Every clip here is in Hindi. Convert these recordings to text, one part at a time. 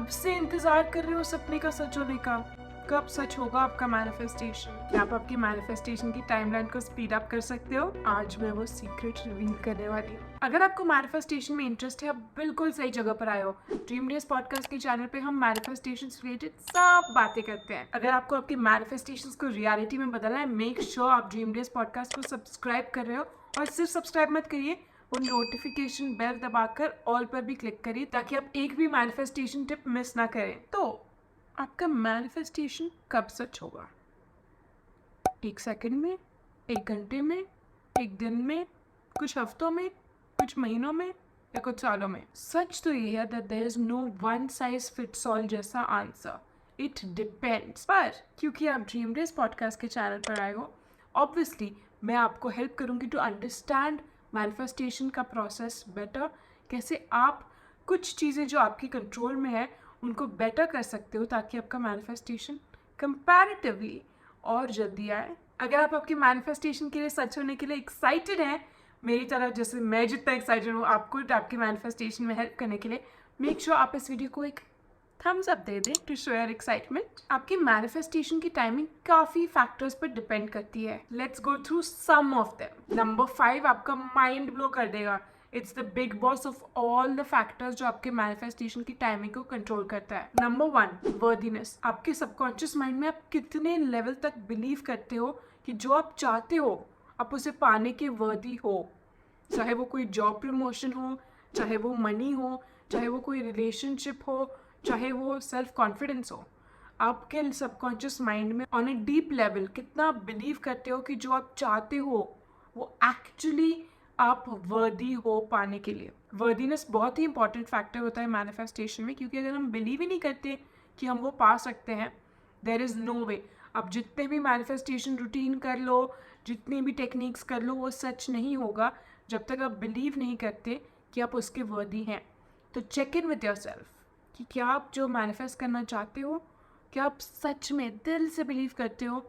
कब से इंतजार कर रहे हो सपने का सच होने का? कब सच होगा आपका मैनिफेस्टेशन? क्या आप आपकी मैनिफेस्टेशन की टाइमलाइन को स्पीड अप कर सकते हो? आज मैं वो सीक्रेट रिवील करने वाली हूँ। अगर आपको मैनिफेस्टेशन में इंटरेस्ट है, आप बिल्कुल सही जगह पर आए हो। ड्रीम डेज पॉडकास्ट के चैनल पे हम मैनिफेस्टेशन से रिलेटेड सब बातें करते हैं। अगर आपको आपके मैनिफेस्टेशन को रियलिटी में बदलना है, मेक श्योर आप ड्रीम डेज पॉडकास्ट को सब्सक्राइब कर रहे हो। और सिर्फ सब्सक्राइब मत करिए, वो नोटिफिकेशन बेल दबाकर ऑल पर भी क्लिक करिए ताकि आप एक भी मैनिफेस्टेशन टिप मिस ना करें। तो आपका मैनिफेस्टेशन कब सच होगा? 1 सेकंड में, 1 घंटे में, 1 दिन में, कुछ हफ्तों में, कुछ महीनों में या कुछ सालों में? सच तो ये है that there is no one size fits all जैसा आंसर। It depends. पर क्योंकि आप ड्रीम डेज पॉडकास्ट के चैनल पर आए हो, ऑब्वियसली मैं आपको हेल्प करूंगी टू अंडरस्टैंड मैनिफेस्टेशन का प्रोसेस बेटर। कैसे आप कुछ चीज़ें जो आपकी कंट्रोल में है उनको बेटर कर सकते हो ताकि आपका मैनिफेस्टेशन कंपैरेटिवली और जल्दी आए। अगर आप आपके मैनिफेस्टेशन के लिए सच होने के लिए एक्साइटेड हैं, मेरी तरह जैसे मैं जितना एक्साइटेड हूँ आपको आपके मैनिफेस्टेशन में हेल्प करने के लिए, मेक श्योर आप इस वीडियो को एक थम्स अप दे दें टू शो योर एक्साइटमेंट। आपकी मैनिफेस्टेशन की टाइमिंग काफ़ी फैक्टर्स पर डिपेंड करती है। Let's go through some of them. Number 5 आपका माइंड ब्लो कर देगा। It's the big boss of all the factors जो आपके मैनिफेस्टेशन की टाइमिंग को कंट्रोल करता है। Number 1, worthiness. आपके सबकॉन्शियस माइंड में आप कितने लेवल तक बिलीव करते हो कि जो आप चाहते हो आप उसे पाने के वर्दी हो। चाहे वो कोई जॉब प्रमोशन हो, चाहे वो मनी हो, चाहे वो कोई रिलेशनशिप हो, चाहे वो सेल्फ कॉन्फिडेंस हो। आपके सबकॉन्शियस माइंड में ऑन ए डीप लेवल कितना बिलीव करते हो कि जो आप चाहते हो वो एक्चुअली आप वर्दी हो पाने के लिए। वर्दीनेस बहुत ही इंपॉर्टेंट फैक्टर होता है मैनिफेस्टेशन में, क्योंकि अगर हम बिलीव ही नहीं करते कि हम वो पा सकते हैं, देयर इज़ नो वे। आप जितने भी मैनिफेस्टेशन रूटीन कर लो, जितनी भी टेक्निक्स कर लो, वो सच नहीं होगा जब तक आप बिलीव नहीं करते कि आप उसके वर्दी हैं। तो चेक इन विद योरसेल्फ कि क्या आप जो मैनिफेस्ट करना चाहते हो, क्या आप सच में दिल से बिलीव करते हो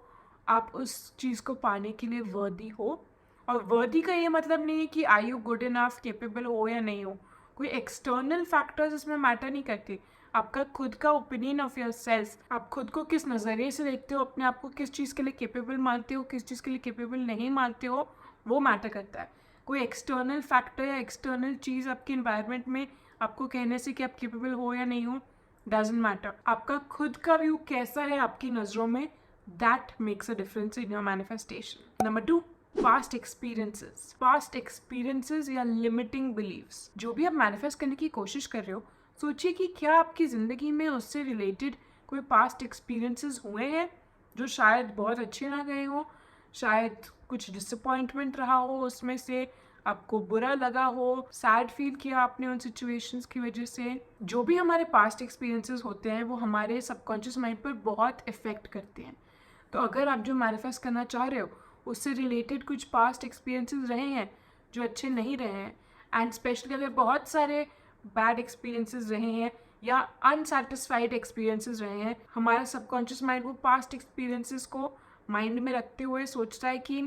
आप उस चीज़ को पाने के लिए वर्दी हो। और वर्दी का ये मतलब नहीं है कि आई यू गुड इनफ, केपेबल हो या नहीं हो। कोई एक्सटर्नल फैक्टर्स इसमें मैटर नहीं करते। आपका खुद का ओपिनियन ऑफ योर सेल्फ, आप खुद को किस नज़रिए से देखते हो, अपने आप को किस चीज़ के लिए केपेबल मानते हो, किस चीज़ के लिए केपेबल नहीं मानते हो, वो मैटर करता है। कोई एक्सटर्नल फैक्टर या एक्सटर्नल चीज़ आपके इन्वायरमेंट में आपको कहने से कि आप केपेबल हो या नहीं हो डजंट मैटर। आपका खुद का व्यू कैसा है आपकी नज़रों में, that makes a difference in your manifestation. Number 2, past experiences. Past experiences या लिमिटिंग बिलीव्स। जो भी आप मैनिफेस्ट करने की कोशिश कर रहे हो, सोचिए कि क्या आपकी ज़िंदगी में उससे रिलेटेड कोई पास्ट एक्सपीरियंसेस हुए हैं जो शायद बहुत अच्छे ना गए हो, शायद कुछ डिसअपॉइंटमेंट रहा हो, उसमें से आपको बुरा लगा हो, सैड फील किया आपने उन सिचुएशंस की वजह से। जो भी हमारे पास्ट एक्सपीरियंसेस होते हैं वो हमारे सबकॉन्शियस माइंड पर बहुत इफ़ेक्ट करते हैं। तो अगर आप जो मैनिफेस्ट करना चाह रहे हो उससे रिलेटेड कुछ पास्ट एक्सपीरियंसेस रहे हैं जो अच्छे नहीं रहे हैं, एंड स्पेशली अगर बहुत सारे बैड एक्सपीरियंसेस रहे हैं या अनसेटिस्फाइड एक्सपीरियंसेस रहे हैं, हमारा सबकॉन्शियस माइंड वो पास्ट एक्सपीरियंसेस को माइंड में रखते हुए सोचता है कि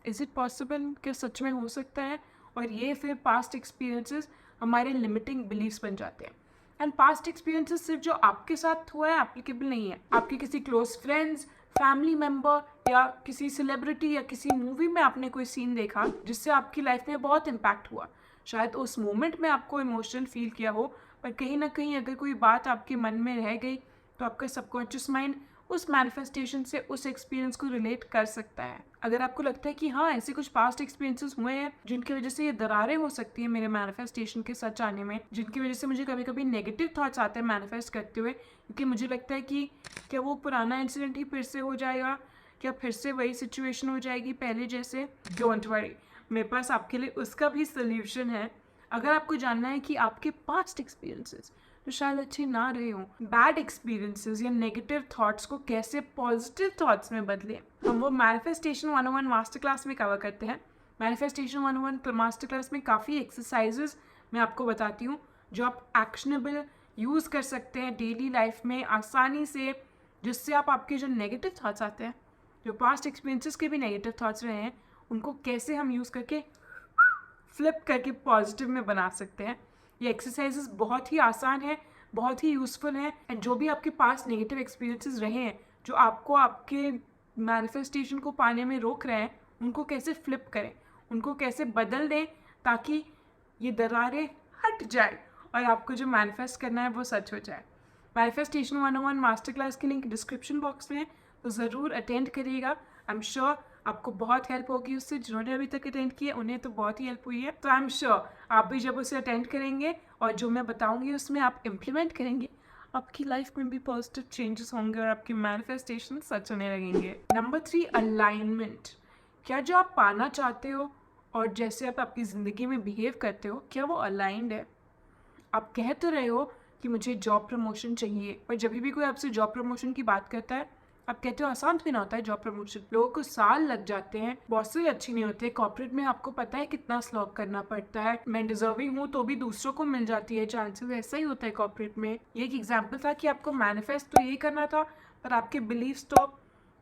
इज़ इट पॉसिबल, क्या सच में हो सकता है। और ये फिर पास्ट एक्सपीरियंसेस हमारे लिमिटिंग बिलीव्स बन जाते हैं। एंड पास्ट एक्सपीरियंसेस सिर्फ जो आपके साथ हुआ है एप्लीकेबल नहीं है। आपके किसी क्लोज फ्रेंड्स, फैमिली मेम्बर या किसी सेलिब्रिटी या किसी मूवी में आपने कोई सीन देखा जिससे आपकी लाइफ में बहुत इम्पैक्ट हुआ। शायद उस मोमेंट में आपको इमोशनल फील किया हो, पर कहीं ना कहीं अगर कोई बात आपके मन में रह गई तो आपका सबकॉन्शियस माइंड उस मैनिफेस्टेशन से उस एक्सपीरियंस को रिलेट कर सकता है। अगर आपको लगता है कि हाँ ऐसे कुछ पास्ट एक्सपीरियंसेस हुए हैं जिनकी वजह से ये दरारें हो सकती हैं मेरे मैनिफेस्टेशन के सच आने में, जिनकी वजह से मुझे कभी कभी नेगेटिव थॉट्स आते हैं मैनिफेस्ट करते हुए, क्योंकि मुझे लगता है कि क्या वो पुराना इंसिडेंट ही फिर से हो जाएगा, क्या फिर से वही सिचुएशन हो जाएगी पहले जैसे। डोंट वरी, मेरे पास आपके लिए उसका भी सोल्यूशन है। अगर आपको जानना है कि आपके पास्ट एक्सपीरियंसेस जो शायद अच्छे ना रहे हों, बैड एक्सपीरियंसेस या नेगेटिव थॉट्स को कैसे पॉजिटिव थॉट्स में बदलें, हम वो मैनिफेस्टेशन 101 मास्टर क्लास में कवर करते हैं। मैनिफेस्टेशन 101 मास्टर क्लास में काफ़ी एक्सरसाइजेज मैं आपको बताती हूँ जो आप एक्शनेबल यूज़ कर सकते हैं डेली लाइफ में आसानी से, जिससे आप आपके जो नेगेटिव थॉट्स आते हैं, जो पास्ट एक्सपीरियंसेस के भी नेगेटिव थॉट्स रहे हैं, उनको कैसे हम यूज़ करके फ्लिप करके पॉजिटिव में बना सकते हैं। ये एक्सरसाइजेस बहुत ही आसान है, बहुत ही यूजफुल है। एंड जो भी आपके पास नेगेटिव एक्सपीरियंसेस रहे हैं जो आपको आपके मैनिफेस्टेशन को पाने में रोक रहे हैं, उनको कैसे फ्लिप करें, उनको कैसे बदल दें ताकि ये दरारें हट जाए और आपको जो मैनिफेस्ट करना है वो सच हो जाए। मैनिफेस्टेशन 101 मास्टर क्लास की लिंक डिस्क्रिप्शन बॉक्स में है, तो ज़रूर अटेंड करिएगा। आई एम श्योर आपको बहुत हेल्प होगी उससे। जिन्होंने अभी तक अटेंड किया उन्हें तो बहुत ही हेल्प हुई है। तो आई एम श्योर आप भी जब उसे अटेंड करेंगे और जो मैं बताऊंगी उसमें आप इम्प्लीमेंट करेंगे, आपकी लाइफ में भी पॉजिटिव चेंजेस होंगे और आपकी मैनिफेस्टेशन सच होने लगेंगे। Number 3, alignment. क्या जो आप पाना चाहते हो और जैसे आप आपकी ज़िंदगी में बिहेव करते हो, क्या वो अलाइंड है? आप कह तो रहे हो कि मुझे जॉब प्रमोशन चाहिए, पर जब भी कोई आपसे जॉब प्रमोशन की बात करता है आप कहते हो आसान भी ना होता है जॉब प्रमोशन, लोगों को साल लग जाते हैं, बॉसेस अच्छी नहीं होते, कॉर्पोरेट में आपको पता है कितना स्लॉग करना पड़ता है, मैं डिजर्विंग हूँ तो भी दूसरों को मिल जाती है चांसेस, ऐसा ही होता है कॉर्पोरेट में। ये एक एग्जाम्पल था कि आपको मैनिफेस्ट तो ये करना था पर आपके बिलीव्स तो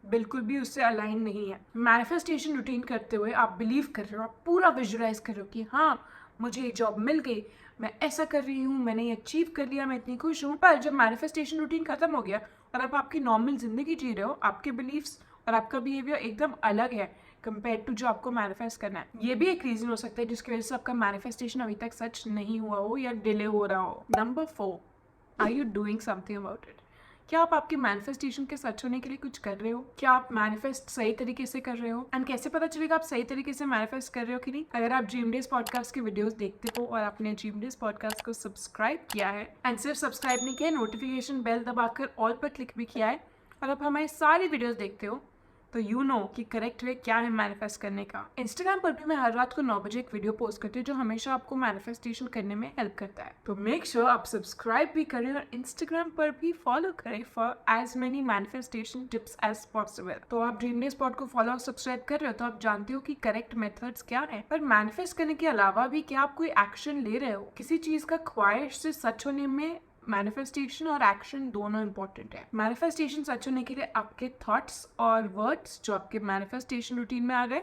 बिल्कुल भी उससे अलाइन नहीं है। मैनिफेस्टेशन रूटीन करते हुए आप बिलीव कर रहे हो, आप पूरा विजुअलाइज कर रहे हो कि हाँ मुझे ये जॉब मिल गई, मैं ऐसा कर रही हूँ, मैंने ये अचीव कर लिया, मैं इतनी खुश हूँ। पर जब मैनिफेस्टेशन रूटीन खत्म हो गया और आप आपकी नॉर्मल जिंदगी जी रहे हो, आपके बिलीव्स और आपका बिहेवियर एकदम अलग है कंपेयर टू जो आपको मैनिफेस्ट करना है। ये भी एक रीजन हो सकता है जिसकी वजह से आपका मैनिफेस्टेशन अभी तक सच नहीं हुआ हो या डिले हो रहा हो। Number 4, are you doing something about it? क्या आप आपके मैनिफेस्टेशन के सच होने के लिए कुछ कर रहे हो? क्या आप मैनिफेस्ट सही तरीके से कर रहे हो? एंड कैसे पता चलेगा आप सही तरीके से मैनिफेस्ट कर रहे हो कि नहीं? अगर आप ड्रीम डेज पॉडकास्ट के वीडियोस देखते हो और आपने ड्रीम डेज पॉडकास्ट को सब्सक्राइब किया है, एंड सिर्फ सब्सक्राइब नहीं किया, नोटिफिकेशन बेल दबाकर ऑल पर क्लिक भी किया है, और आप हमारी सारी वीडियोस देखते हो, तो यू नो कि करेक्ट वे क्या है मैनिफेस्ट करने का। इंस्टाग्राम पर भी मैं हर रात को 9 बजे एक वीडियो पोस्ट करती हूँ जो हमेशा आपको मैनिफेस्टेशन करने में हेल्प करता है। तो मेक श्योर आप सब्सक्राइब भी करें और इंस्टाग्राम पर भी फॉलो करें for as many manifestation tips as possible. तो आप ड्रीम डे स्पॉट को फॉलो और सब्सक्राइब कर रहे हो तो आप जानते हो कि करेक्ट मेथड्स क्या है। पर मैनिफेस्ट करने के अलावा भी क्या आप कोई एक्शन ले रहे हो? किसी चीज का ख्वाहिश से सच होने में मैनिफेस्टेशन और एक्शन दोनों इंपॉर्टेंट है। मैनिफेस्टेशन सच होने के लिए आपके थॉट्स और वर्ड्स जो आपके मैनिफेस्टेशन रूटीन में आ गए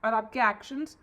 और आपके एक्शंस,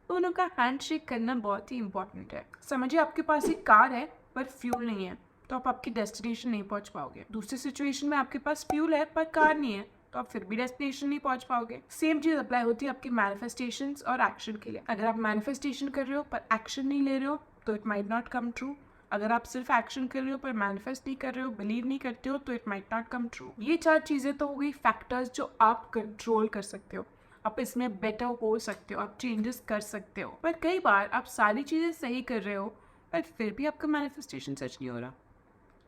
दोनों का हैंडशेक करना बहुत ही इंपॉर्टेंट है। समझिए आपके पास एक कार है पर फ्यूल नहीं है, तो आप आपकी डेस्टिनेशन नहीं पहुंच पाओगे। दूसरी सिचुएशन में आपके पास फ्यूल है पर कार नहीं है, तो आप फिर भी डेस्टिनेशन नहीं पहुंच पाओगे। सेम चीज अप्लाई होती है आपके मैनिफेस्टेशन और एक्शन के लिए। अगर आप मैनिफेस्टेशन कर रहे हो पर एक्शन नहीं ले रहे हो तो it might not come true. अगर आप सिर्फ एक्शन कर रहे हो पर मैनिफेस्ट नहीं कर रहे हो, बिलीव नहीं करते हो, तो it might not come true. ये 4 चीजें तो हो गई फैक्टर्स जो आप कंट्रोल कर सकते हो, आप इसमें बेटर हो सकते हो, आप चेंजेस कर सकते हो। पर कई बार आप सारी चीजें सही कर रहे हो पर फिर भी आपका मैनिफेस्टेशन सच नहीं हो रहा।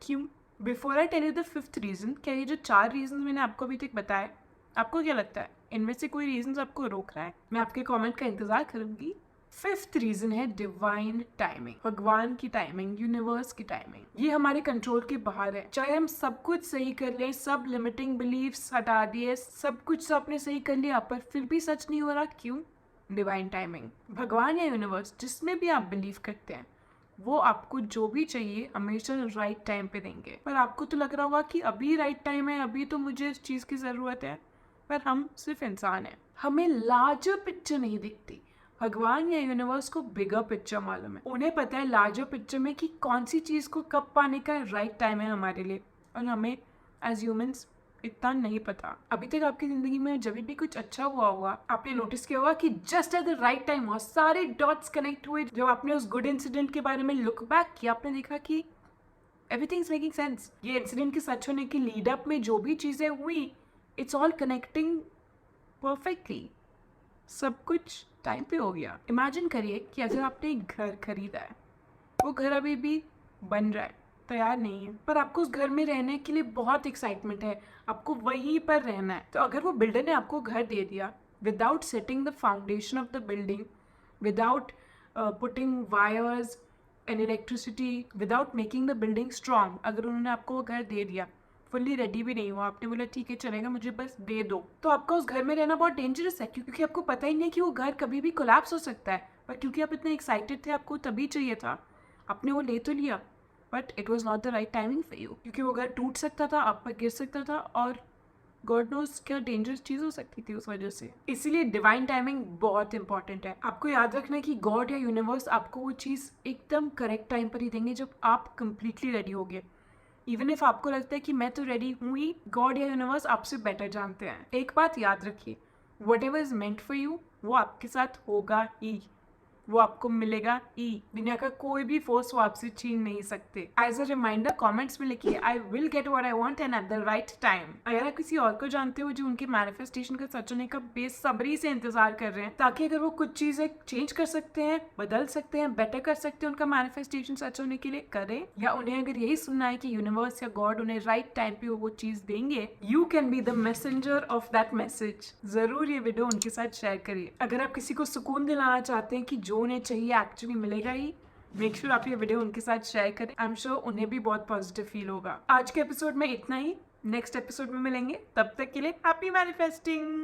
क्यों? Before I tell you the 5th reason, क्या ये जो 4 रीजन मैंने आपको अभी तक बताया, आपको क्या लगता है इनमें से कोई रीजन आपको रोक रहा है? मैं आपके कॉमेंट का इंतजार करूंगी। 5th रीजन है डिवाइन टाइमिंग, भगवान की टाइमिंग, यूनिवर्स की टाइमिंग। ये हमारे कंट्रोल के बाहर है। चाहे हम सब कुछ सही कर लें, सब लिमिटिंग बिलीव्स हटा दिए, सब कुछ आपने सही कर लिया, पर फिर भी सच नहीं हो रहा। क्यों? Divine timing. भगवान या यूनिवर्स जिसमें भी आप बिलीव करते हैं वो आपको जो भी चाहिए हमेशा राइट टाइम पे देंगे। पर आपको तो लग रहा होगा कि अभी राइट टाइम है, अभी तो मुझे इस चीज की जरूरत है, पर हम सिर्फ इंसान हैं, हमें लार्जर पिक्चर नहीं दिखती। भगवान या यूनिवर्स को बिगर पिक्चर मालूम है, उन्हें पता है लार्जर पिक्चर में कि कौन सी चीज को कब पाने का राइट टाइम है हमारे लिए, और हमें एज ह्यूमंस इतना नहीं पता। अभी तक आपकी जिंदगी में जब भी कुछ अच्छा हुआ होगा आपने नोटिस किया होगा कि just at the right time हुआ, सारे डॉट्स कनेक्ट हुए। जब आपने उस गुड इंसिडेंट के बारे में लुक बैक किया, आपने देखा कि एवरीथिंग इज मेकिंग सेंस। ये इंसिडेंट के सच होने के लीड अप में जो भी चीजें हुई, इट्स ऑल कनेक्टिंग परफेक्टली, सब कुछ टाइम पे हो गया। इमेजिन करिए कि अगर आपने एक घर खरीदा है, वो घर अभी भी बन रहा है, तैयार नहीं है, पर आपको उस घर में रहने के लिए बहुत एक्साइटमेंट है, आपको वहीं पर रहना है। तो अगर वो बिल्डर ने आपको घर दे दिया without setting the foundation of the building, without putting wires and electricity, without making the building strong, अगर उन्होंने आपको वो घर दे दिया, फुल्ली रेडी भी नहीं हुआ, आपने बोला ठीक है चलेगा मुझे बस दे दो, तो आपका उस घर में रहना बहुत डेंजरस है, क्योंकि आपको पता ही नहीं कि वो घर कभी भी कोलैप्स हो सकता है। पर क्योंकि आप इतने एक्साइटेड थे, आपको तभी चाहिए था, आपने वो ले तो लिया, but it was not the right timing for you, क्योंकि वो घर टूट सकता था, आप पर गिर सकता था, और गॉड नोज क्या डेंजरस चीज हो सकती थी उस वजह से। इसीलिए डिवाइन टाइमिंग बहुत इंपॉर्टेंट है। आपको याद रखना है कि गॉड या यूनिवर्स आपको वो चीज एकदम करेक्ट टाइम पर ही देंगे जब आप कंप्लीटली रेडी होगे। इवन इफ आपको लगता है कि मैं तो रेडी हूँ ही, गॉड या यूनिवर्स आपसे बेटर जानते हैं। एक बात याद रखिए, what ever is meant for you वो आपके साथ होगा ही, वो आपको मिलेगा ही। दुनिया का कोई भी फोर्स वो आपसे छीन नहीं सकते। एज अ रिमाइंडर कमेंट्स में लिखिए I will get what I want and at the right time. अगर आप किसी और को जानते हो जो उनके मैनिफेस्टेशन का सच होने का बेसब्री से इंतजार कर रहे हैं, ताकि अगर वो कुछ चीजें चेंज कर सकते हैं, बदल सकते हैं, बेटर कर सकते हैं उनका मैनिफेस्टेशन सच होने के लिए, करें। या उन्हें अगर यही सुनना है कि यूनिवर्स या गॉड उन्हें राइट टाइम पे वो चीज देंगे, you can be the messenger of that message. जरूर ये वीडियो उनके साथ शेयर करिए। अगर आप किसी को सुकून दिलाना चाहते हैं कि जो उन्हें चाहिए एक्चुअली मिलेगा ही, मेक श्योर आप ये वीडियो उनके साथ शेयर करें। आई एम श्योर उन्हें भी बहुत पॉजिटिव फील होगा। आज के एपिसोड में इतना ही, नेक्स्ट एपिसोड में मिलेंगे, तब तक के लिए हैप्पी मैनिफेस्टिंग।